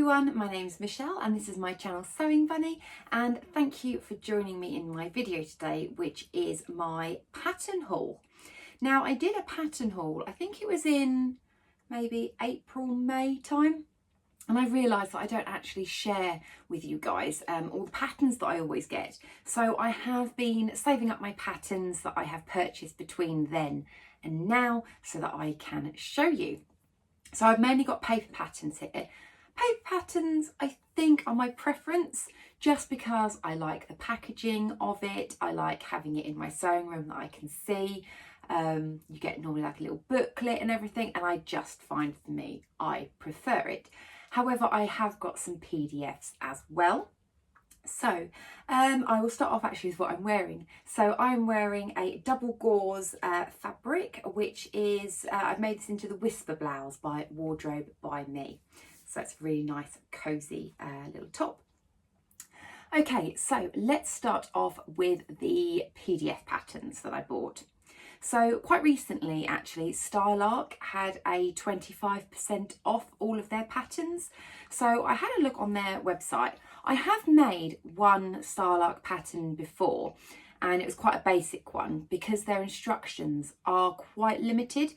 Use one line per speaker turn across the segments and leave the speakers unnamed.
everyone, my name's Michelle and this is my channel Sewing Bunny, and thank you for joining me in my video today, which is my pattern haul. Now I did a pattern haul, I think it was in maybe April, May time, and I realised that I don't actually share with you guys all the patterns that I always get. So I have been saving up my patterns that I have purchased between then and now so that I can show you. So I've mainly got paper patterns here. Paper patterns, I think, are my preference just because I like the packaging of it. I like having it in my sewing room that I can see. You get normally like a little booklet and everything, and I just find, for me, I prefer it. However, I have got some PDFs as well. So I will start off actually with what I'm wearing. So I'm wearing a double gauze fabric, which is, I've made this into the Whisper Blouse by Wardrobe by Me. So it's a really nice, cozy little top. Okay, so let's start off with the PDF patterns that I bought. So quite recently, actually, Stylark had a 25% off all of their patterns. So I had a look on their website. I have made one Stylark pattern before, and it was quite a basic one because their instructions are quite limited.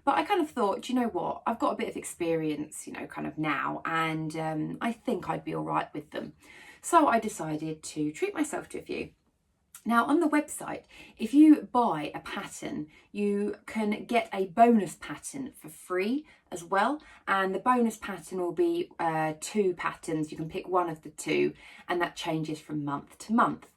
But I kind of thought, do you know what? I've got a bit of experience, you know, kind of now, and I think I'd be all right with them. So I decided to treat myself to a few. Now on the website, if you buy a pattern, you can get a bonus pattern for free as well. And the bonus pattern will be 2 patterns. You can pick one of the 2, and that changes from month to month.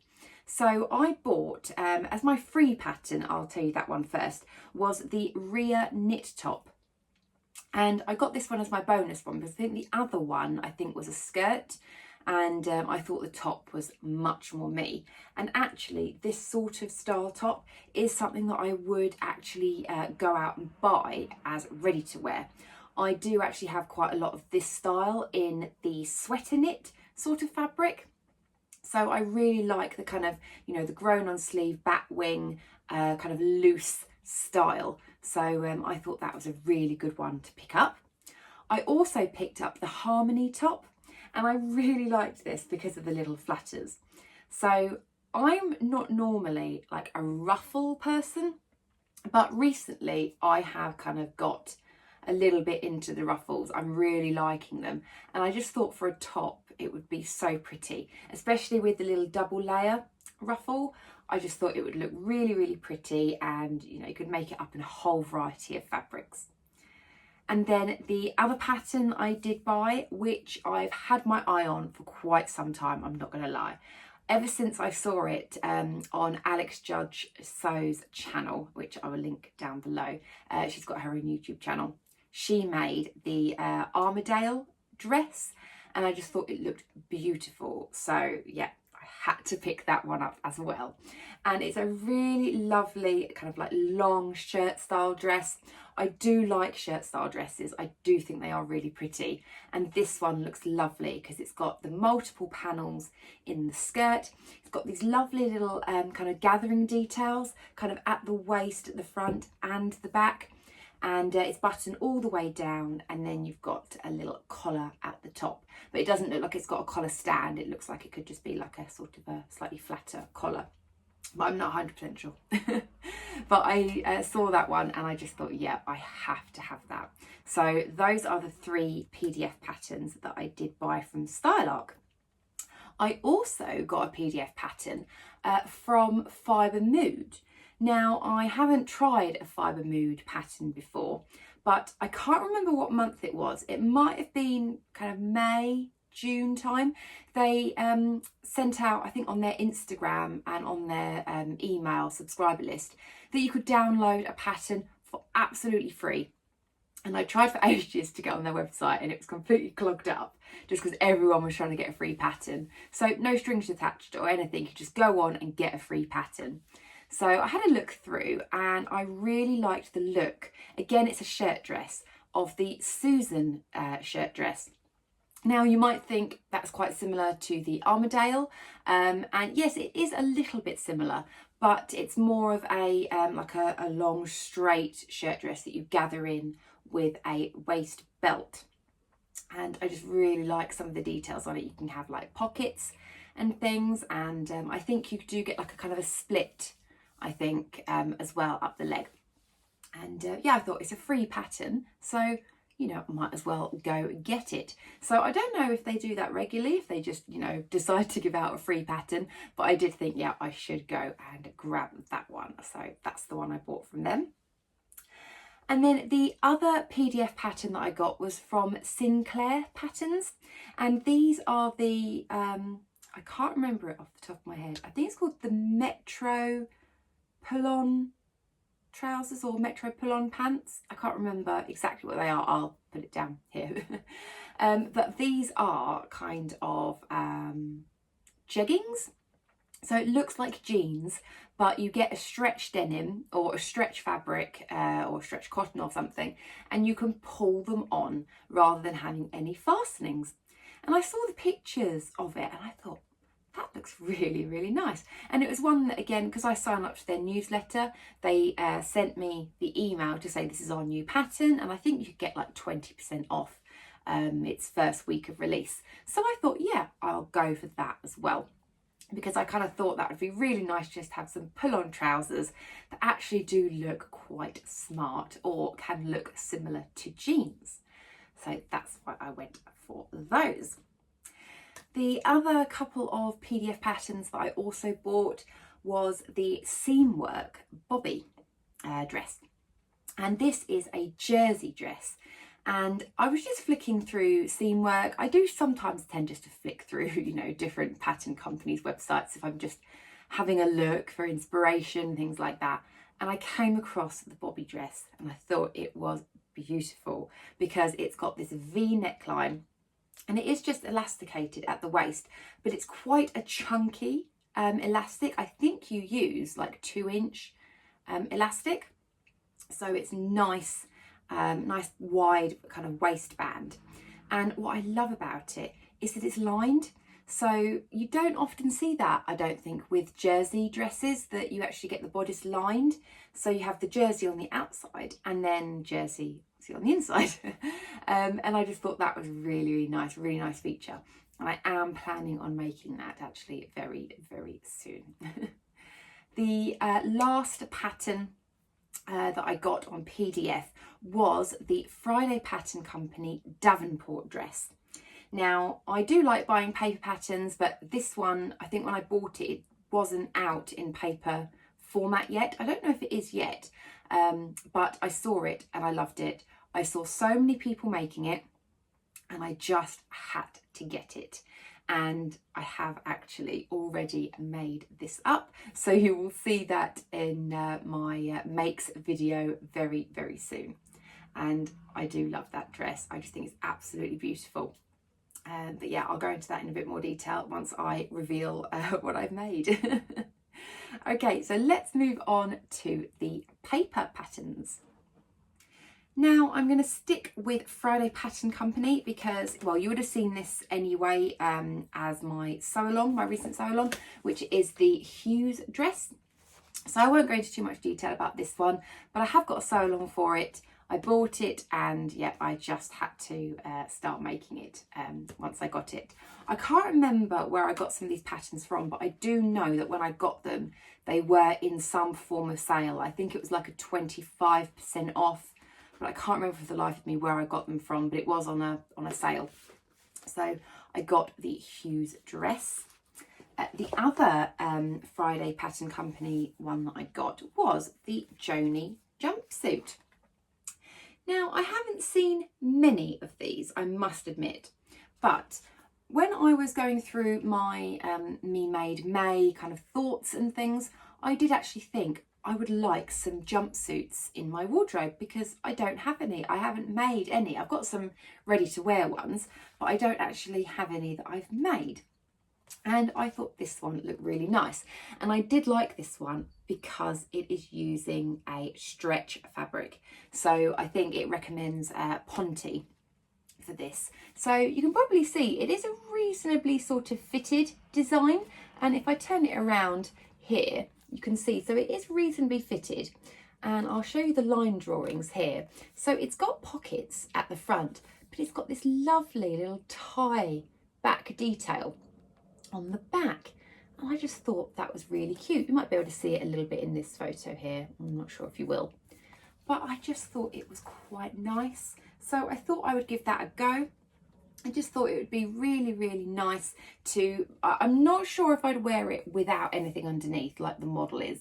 So I bought, as my free pattern, I'll tell you that one first, was the Rhea knit top. And I got this one as my bonus one because I think the other one, I think, was a skirt. And I thought the top was much more me. And actually, this sort of style top is something that I would actually go out and buy as ready to wear. I do actually have quite a lot of this style in the sweater knit sort of fabric. So I really like the kind of, you know, the grown on sleeve, bat wing, kind of loose style. So I thought that was a really good one to pick up. I also picked up the Harmony top. And I really liked this because of the little flutters. So I'm not normally like a ruffle person, but recently I have kind of got a little bit into the ruffles. I'm really liking them. And I just thought for a top, it would be so pretty, especially with the little double layer ruffle. I just thought it would look really, really pretty, and you know, you could make it up in a whole variety of fabrics. And then the other pattern I did buy, which I've had my eye on for quite some time, I'm not going to lie. Ever since I saw it on Alex Judge Sew's channel, which I will link down below. She's got her own YouTube channel. She made the Armadale dress, and I just thought it looked beautiful. So yeah, I had to pick that one up as well. And it's a really lovely kind of like long shirt style dress. I do like shirt style dresses. I do think they are really pretty. And this one looks lovely because it's got the multiple panels in the skirt. It's got these lovely little kind of gathering details kind of at the waist, at the front and the back. And it's buttoned all the way down, and then you've got a little collar at the top. But it doesn't look like it's got a collar stand. It looks like it could just be like a sort of a slightly flatter collar. But I'm not 100% sure. But I saw that one and I just thought, yeah, I have to have that. So those are the 3 PDF patterns that I did buy from Stylark. I also got a PDF pattern from Fibre Mood. Now, I haven't tried a Fibre Mood pattern before, but I can't remember what month it was. It might have been kind of May, June time. They sent out, I think on their Instagram and on their email subscriber list, that you could download a pattern for absolutely free. And I tried for ages to get on their website, and it was completely clogged up just because everyone was trying to get a free pattern. So no strings attached or anything, you could just go on and get a free pattern. So I had a look through and I really liked the look. Again, it's a shirt dress of the Susan shirt dress. Now you might think that's quite similar to the Armadale, and yes, it is a little bit similar, but it's more of a like a long straight shirt dress that you gather in with a waist belt. and I just really like some of the details on it. You can have like pockets and things, and I think you do get like a kind of a split, I think, as well up the leg. And yeah, I thought it's a free pattern, so you know, might as well go get it. So I don't know if they do that regularly, if they just, you know, decide to give out a free pattern, but I did think, yeah, I should go and grab that one. So that's the one I bought from them. And then the other PDF pattern that I got was from Sinclair Patterns. And these are the, I can't remember it off the top of my head. I think it's called the Metro Pull-On trousers or Metro Pull-On pants. I can't remember exactly what they are. I'll put it down here. But these are kind of jeggings. So it looks like jeans, but you get a stretch denim or a stretch fabric or stretch cotton or something, and you can pull them on rather than having any fastenings. And I saw the pictures of it and I thought, that looks really, really nice. And it was one that, again, because I signed up to their newsletter, they sent me the email to say this is our new pattern, and I think you could get like 20% off its first week of release. So I thought, yeah, I'll go for that as well, because I kind of thought that would be really nice just to have some pull-on trousers that actually do look quite smart or can look similar to jeans. So that's why I went for those. The other couple of PDF patterns that I also bought was the Seamwork Bobby dress. And this is a jersey dress. And I was just flicking through Seamwork. I do sometimes tend just to flick through, you know, different pattern companies' websites if I'm just having a look for inspiration, things like that. And I came across the Bobby dress and I thought it was beautiful because it's got this V neckline. And it is just elasticated at the waist, but it's quite a chunky elastic. I think you use like 2-inch elastic. So it's nice, nice wide kind of waistband. And what I love about it is that it's lined. So you don't often see that, I don't think, with jersey dresses, that you actually get the bodice lined. So you have the jersey on the outside and then jersey on the inside. And I just thought that was really nice feature. And I am planning on making that actually very, very soon. The last pattern that I got on PDF was the Friday Pattern Company Davenport dress. Now, I do like buying paper patterns, but this one, I think when I bought it, it wasn't out in paper format yet. I don't know if it is yet, but I saw it and I loved it. I saw so many people making it and I just had to get it. And I have actually already made this up. So you will see that in my makes video very, very soon. And I do love that dress. I just think it's absolutely beautiful. But yeah, I'll go into that in a bit more detail once I reveal what I've made. Okay, so let's move on to the paper patterns. Now I'm going to stick with Friday Pattern Company because, well, you would have seen this anyway as my sew along, my recent sew along, which is the Hughes dress. So I won't go into too much detail about this one, but I have got a sew along for it. I bought it and yeah, I just had to start making it once I got it. I can't remember where I got some of these patterns from, but I do know that when I got them, they were in some form of sale. I think it was like a 25% off, but I can't remember for the life of me where I got them from, but it was on a sale. So I got the Hughes dress. The other Friday Pattern Company one that I got was the Joni jumpsuit. Now, I haven't seen many of these, I must admit, but when I was going through my Me Made May kind of thoughts and things, I did actually think I would like some jumpsuits in my wardrobe because I don't have any. I haven't made any. I've got some ready to wear ones, but I don't actually have any that I've made. And I thought this one looked really nice. And I did like this one because it is using a stretch fabric. So I think it recommends Ponte for this. So you can probably see it is a reasonably sort of fitted design. And if I turn it around here, you can see, so it is reasonably fitted. And I'll show you the line drawings here. So it's got pockets at the front, but but it's got this lovely little tie back detail on the back. And I just thought that was really cute. You might be able to see it a little bit in this photo here. I'm not sure if you will, but I just thought it was quite nice. So I thought I would give that a go. I just thought it would be really, really nice to, I'm not sure if I'd wear it without anything underneath like the model is.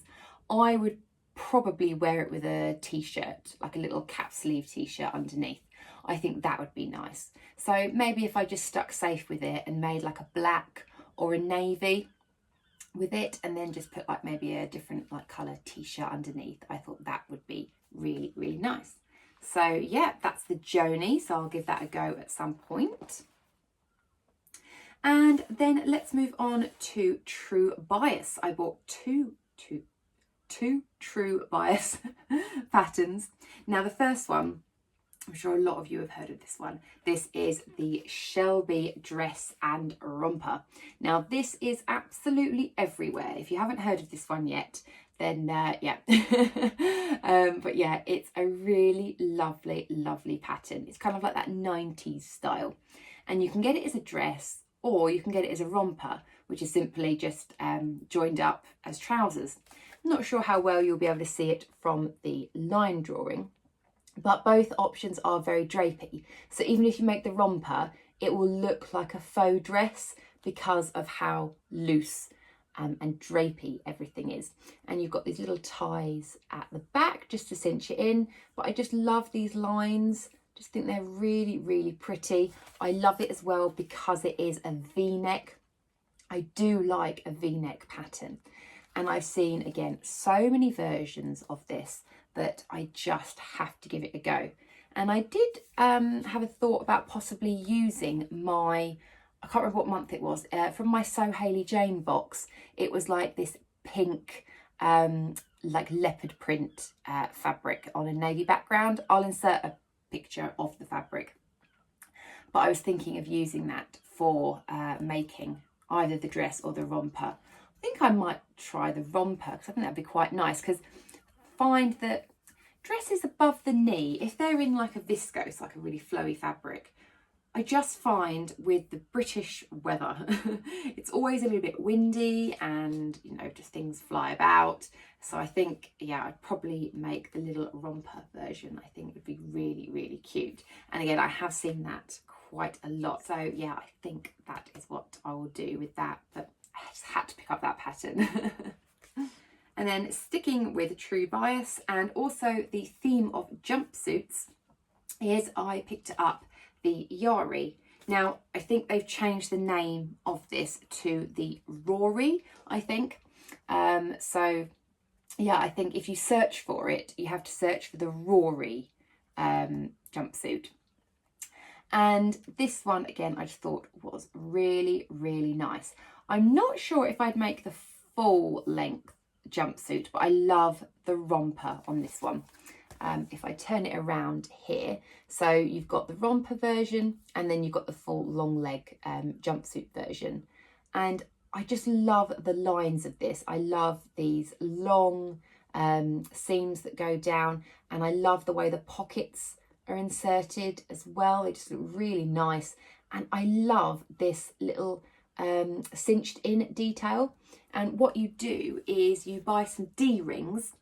I would probably wear it with a t-shirt, like a little cap sleeve t-shirt underneath. I think that would be nice. So maybe if I just stuck safe with it and made like a black or a navy with it, and then just put like maybe a different like colour t-shirt underneath, I thought that would be really, really nice. So yeah, that's the Joni, so I'll give that a go at some point. And then let's move on to True Bias. I bought two True Bias patterns. Now the first one, I'm sure a lot of you have heard of this one. This is the Shelby dress and romper. Now this is absolutely everywhere. If you haven't heard of this one yet, then yeah. But yeah, it's a really lovely, lovely pattern. It's kind of like that 90s style. And you can get it as a dress, or you can get it as a romper, which is simply just joined up as trousers. I'm not sure how well you'll be able to see it from the line drawing, but both options are very drapey. So even if you make the romper, it will look like a faux dress because of how loose and drapey everything is. And you've got these little ties at the back just to cinch it in. But I just love these lines. Just think they're really, really pretty. I love it as well because it is a V-neck. I do like a V-neck pattern. And I've seen, again, so many versions of this that I just have to give it a go. And I did have a thought about possibly using my, I can't remember what month it was, from my So Hayley Jane box. It was like this pink, like leopard print fabric on a navy background. I'll insert a picture of the fabric. But I was thinking of using that for making either the dress or the romper. I think I might try the romper because I think that'd be quite nice, because find that dresses above the knee, if they're in like a viscose, like a really flowy fabric, I just find with the British weather, it's always a little bit windy and, you know, just things fly about. So I think, yeah, I'd probably make the little romper version. I think it would be really, really cute. And again, I have seen that quite a lot. So yeah, I think that is what I will do with that. But I just had to pick up that pattern. And then sticking with True Bias and also the theme of jumpsuits is I picked up the Yari. Now, I think they've changed the name of this to the Rory, I think. So, yeah, I think if you search for it, you have to search for the Rory jumpsuit. And this one, again, I just thought was really, really nice. I'm not sure if I'd make the full length jumpsuit, but I love the romper on this one. If I turn it around here, so you've got the romper version and then you've got the full long leg jumpsuit version. And I just love the lines of this. I love these long seams that go down, and I love the way the pockets are inserted as well. They just look really nice. And I love this little cinched in detail. And what you do is you buy some D-rings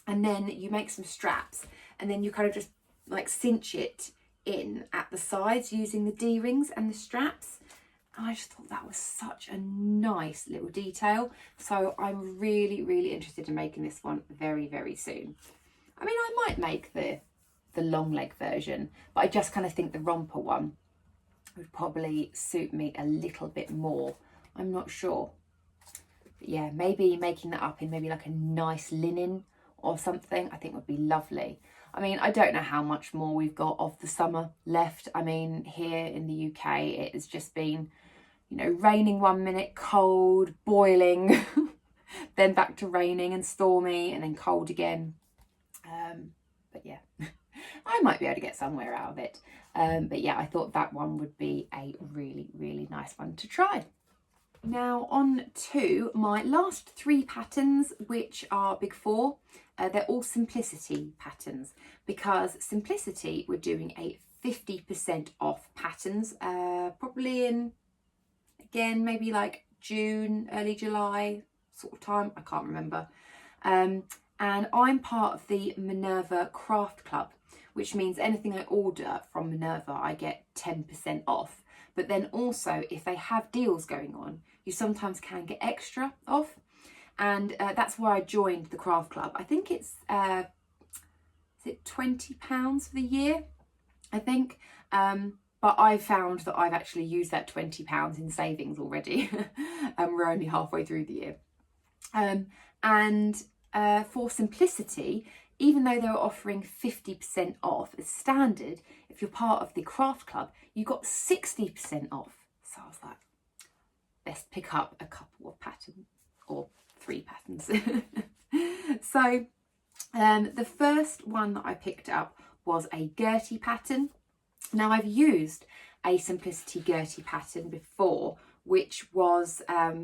and then you make some straps, and then you kind of just like cinch it in at the sides using the D-rings and the straps. And I just thought that was such a nice little detail. So I'm really, really interested in making this one very, very soon. I mean, I might make the long leg version, but I just kind of think the romper one would probably suit me a little bit more. I'm not sure. But yeah, maybe making that up in maybe like a nice linen or something, I think would be lovely. I mean, I don't know how much more we've got of the summer left. I mean, here in the UK, it has just been, you know, raining 1 minute, cold, boiling, then back to raining and stormy and then cold again. But yeah, I might be able to get somewhere out of it. But yeah, I thought that one would be a really, really nice one to try. Now on to my last 3 patterns, which are big 4. They're all Simplicity patterns, because Simplicity were doing a 50% off patterns, probably in, again, maybe like June, early July sort of time, I can't remember. And I'm part of the Minerva Craft Club, which means anything I order from Minerva, I get 10% off. But then also, if they have deals going on, you sometimes can get extra off. And that's why I joined the Craft Club. I think it's, is it £20 for the year, I think. But I found that I've actually used that £20 in savings already. And we're only halfway through the year. For simplicity, even though they were offering 50% off as standard, if you're part of the Craft Club, you got 60% off. So I was like, best pick up a couple of patterns, or 3 patterns. So the first one that I picked up was a Gertie pattern. Now, I've used a Simplicity Gertie pattern before, which was, I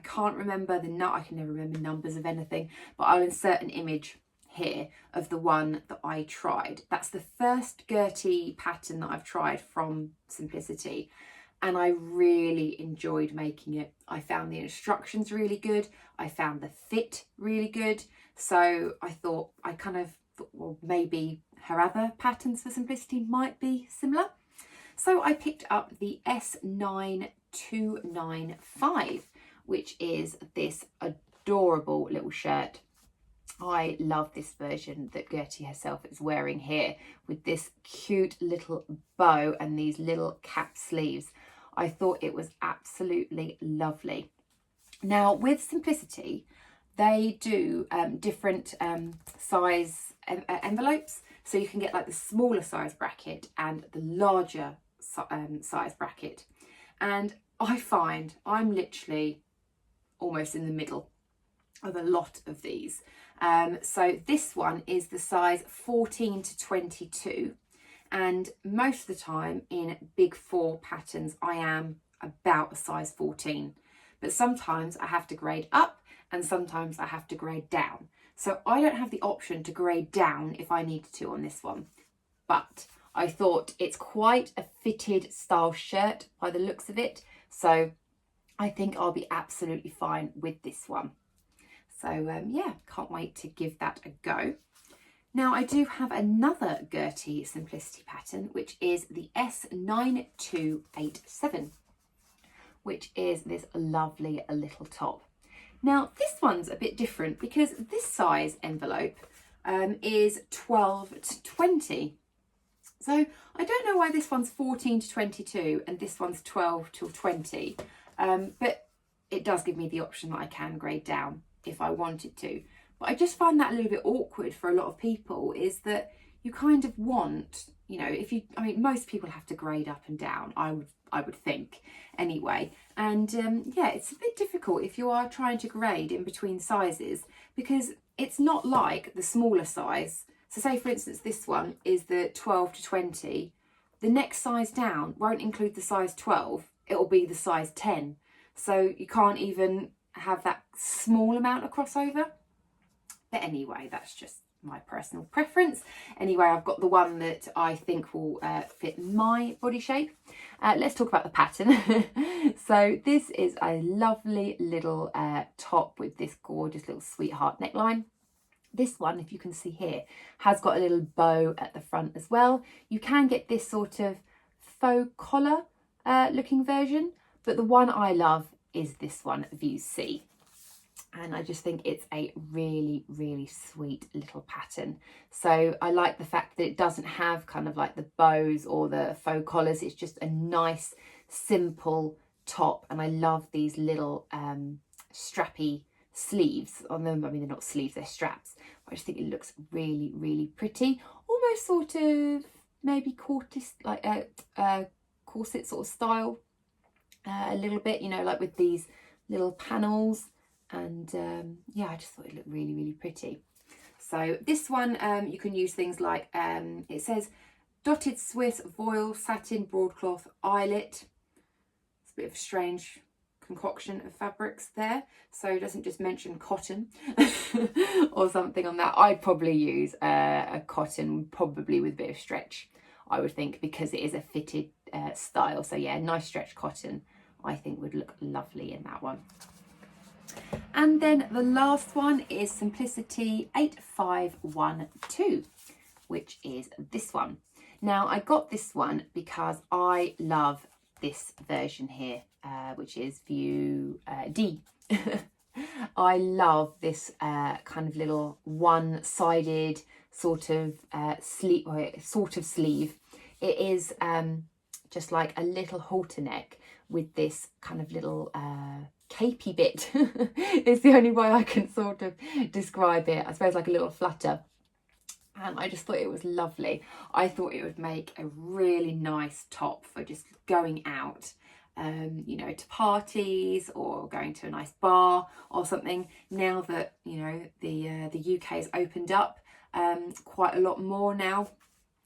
can't remember I can never remember numbers of anything, but I'll insert an image here of the one that I tried. That's the first Gertie pattern that I've tried from Simplicity, and I really enjoyed making it. I found the instructions really good. I found the fit really good. So I thought, well, maybe her other patterns for Simplicity might be similar. So I picked up the S9295, which is this adorable little shirt. I love this version that Gertie herself is wearing here, with this cute little bow and these little cap sleeves. I thought it was absolutely lovely. Now, with Simplicity, they do different size envelopes. So you can get like the smaller size bracket and the larger size bracket. And I find I'm literally almost in the middle of a lot of these. So this one is the size 14 to 22. And most of the time in big 4 patterns, I am about a size 14. But sometimes I have to grade up and sometimes I have to grade down. So I don't have the option to grade down if I needed to on this one. But I thought it's quite a fitted style shirt by the looks of it. So I think I'll be absolutely fine with this one. So yeah, can't wait to give that a go. Now, I do have another Gertie Simplicity pattern, which is the S9287, which is this lovely little top. Now, this one's a bit different because this size envelope is 12 to 20. So I don't know why this one's 14 to 22 and this one's 12 to 20, but it does give me the option that I can grade down if I wanted to. But I just find that a little bit awkward for a lot of people, is that you kind of want, you know, most people have to grade up and down, I would think anyway. And yeah, it's a bit difficult if you are trying to grade in between sizes, because it's not like the smaller size. So say for instance, this one is the 12 to 20. The next size down won't include the size 12. It'll be the size 10. So you can't even have that small amount of crossover. But anyway, that's just my personal preference. Anyway, I've got the one that I think will fit my body shape. Let's talk about the pattern. So this is a lovely little top with this gorgeous little sweetheart neckline. This one, if you can see here, has got a little bow at the front as well. You can get this sort of faux collar looking version, but the one I love is this one, View C. And I just think it's a really, really sweet little pattern. So I like the fact that it doesn't have kind of like the bows or the faux collars. It's just a nice, simple top. And I love these little strappy sleeves on them. I mean, they're not sleeves, they're straps. I just think it looks really, really pretty. Almost sort of maybe corset sort of style. A little bit, you know, like with these little panels. And yeah, I just thought it looked really, really pretty. So this one, you can use things like, it says dotted Swiss voile satin broadcloth eyelet. It's a bit of a strange concoction of fabrics there. So it doesn't just mention cotton or something on that. I'd probably use a cotton, probably with a bit of stretch I would think, because it is a fitted style. So yeah, nice stretch cotton I think would look lovely in that one. And then the last one is Simplicity 8512, which is this one. Now I got this one because I love this version here, which is View D. I love this kind of little one-sided sort of sleeve. It is just like a little halter neck with this kind of little capey bit. It's the only way I can sort of describe it. I suppose like a little flutter. And I just thought it was lovely. I thought it would make a really nice top for just going out, you know, to parties or going to a nice bar or something. Now that, you know, the UK has opened up quite a lot more now.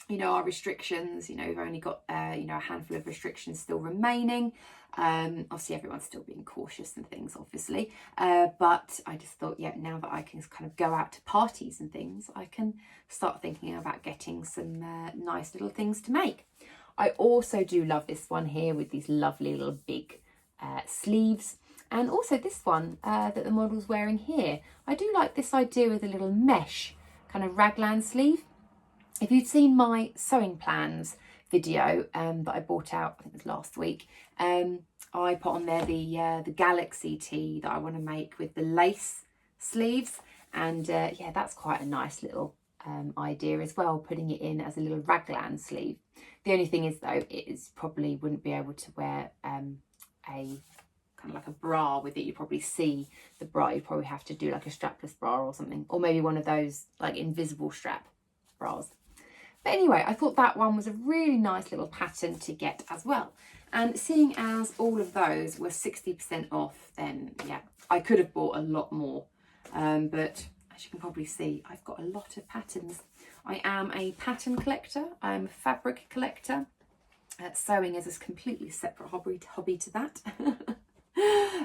You know, our restrictions, you know, we've only got, you know, a handful of restrictions still remaining. Obviously, everyone's still being cautious and things, obviously. But I just thought, yeah, now that I can kind of go out to parties and things, I can start thinking about getting some nice little things to make. I also do love this one here with these lovely little big sleeves. And also this one that the model's wearing here. I do like this idea with a little mesh kind of raglan sleeve. If you'd seen my sewing plans video that I bought out, I think it was last week, I put on there the Galaxy tee that I want to make with the lace sleeves, and yeah, that's quite a nice little idea as well, putting it in as a little raglan sleeve. The only thing is though, it is probably wouldn't be able to wear a kind of like a bra with it. You probably see the bra, you'd probably have to do like a strapless bra or something, or maybe one of those like invisible strap bras. But anyway, I thought that one was a really nice little pattern to get as well. And seeing as all of those were 60% off, then yeah, I could have bought a lot more. But as you can probably see, I've got a lot of patterns. I am a pattern collector. I'm a fabric collector. Sewing is a completely separate hobby to that.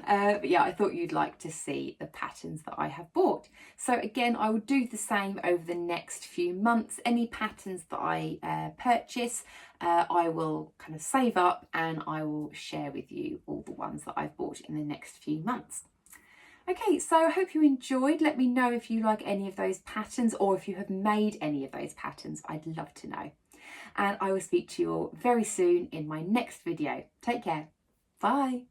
But yeah, I thought you'd like to see the patterns that I have bought. So again, I will do the same over the next few months. Any patterns that I purchase, I will kind of save up and I will share with you all the ones that I've bought in the next few months. Okay, so I hope you enjoyed. Let me know if you like any of those patterns or if you have made any of those patterns. I'd love to know. And I will speak to you all very soon in my next video. Take care. Bye.